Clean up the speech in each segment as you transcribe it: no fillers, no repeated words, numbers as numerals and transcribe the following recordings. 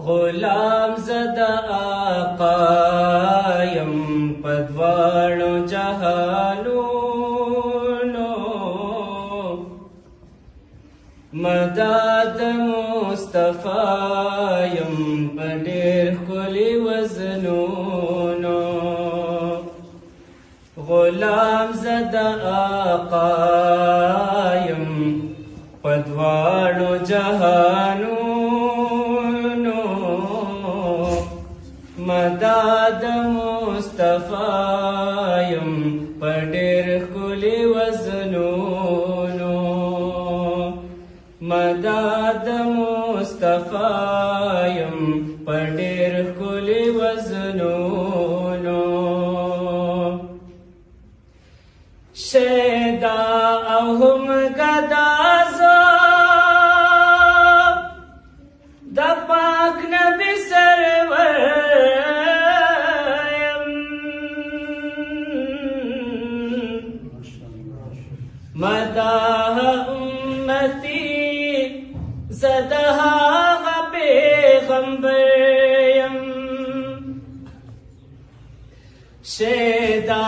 غلام زد آقایم پدوانو جهانونو مداد مصطفایم پډیر ښکلي وزنونو غلام زد آقایم پدوانو جهانونو مداد مصطفایم پډیر ښکلي وزنونو مداد مصطفایم پډیر ښکلي وزنونو شیدا او هم ګدا د پاک نبی سرور مداح امتی زدها پیغمبریم شیدا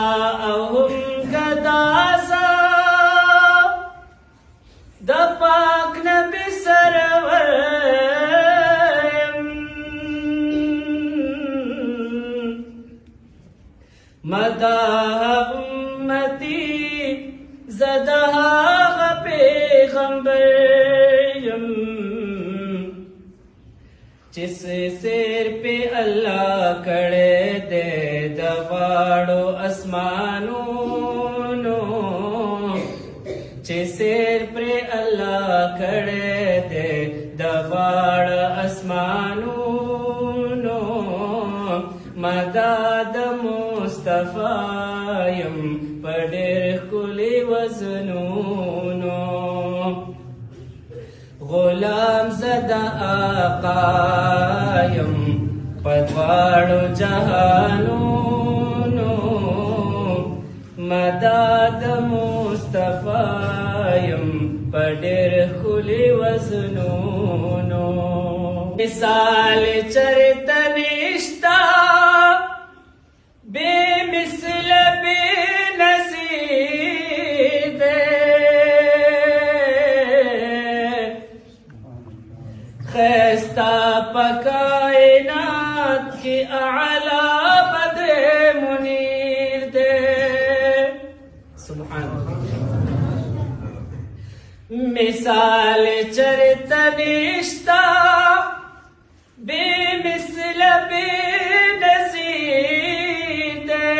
او هم گدازا د پاک نبی سروریم مداح امتی زدها پیغمبریم جس سیر پہ اللہ کڑے دے دواڑو اسمانونو جس سیر پہ اللہ کڑے دے دواڑ اسمانونو مداد مصطفایم پډیر ښکلي وزنونو غلام زد آقایم پدواړو جهانونو مداد مصطفایم پډیر ښکلي وزنونو مثال چرته نشتا بے مثل بے نظیر خیستا پکائنات کی اعلی بدر منیر دے سبحان مثال چرت نشتا بے مثل بے نظیر دے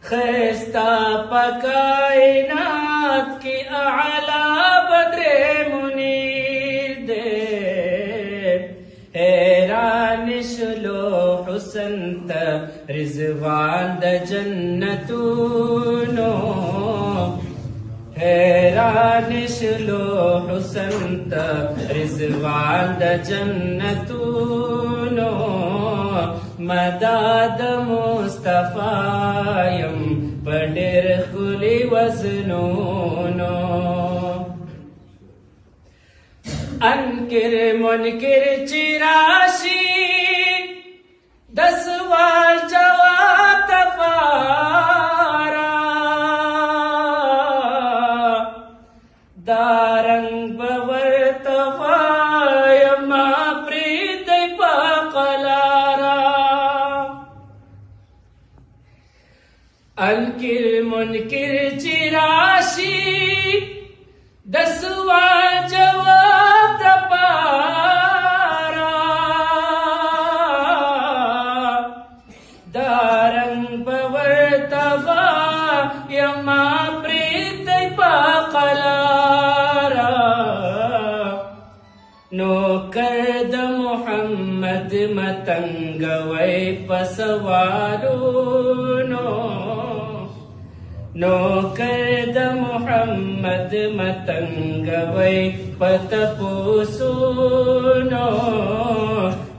خیستا پکائنات کی اعلی بدر منیر دے حیران شلو حسن تا رضوان د جنتونو حیران شلو حسن تا رضوان د جنتونو مداد مصطفایم پډیر ښکلي وزنونو انکر منکر چې راشي د سوال جواب دپاره دا رنګ به ورته وایم پرېږدئ په قلاره انکر منکر چې راشي د سوال جواب دپاره دا رنګ به ورته وایم پرېږدئ په قلاره نوکر د محمد متنګوئ په سوالونو نوکر د محمد متنګوئ په تپوسونو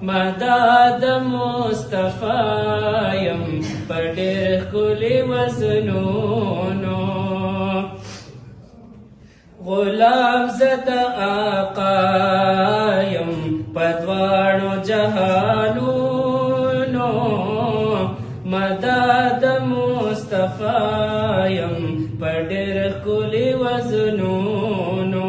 مداد مصطفایم پډیر ښکلي وزنونو غلام زد واړو جهانونو مدد مصطفی يم په ډېر ښکلي وزنونو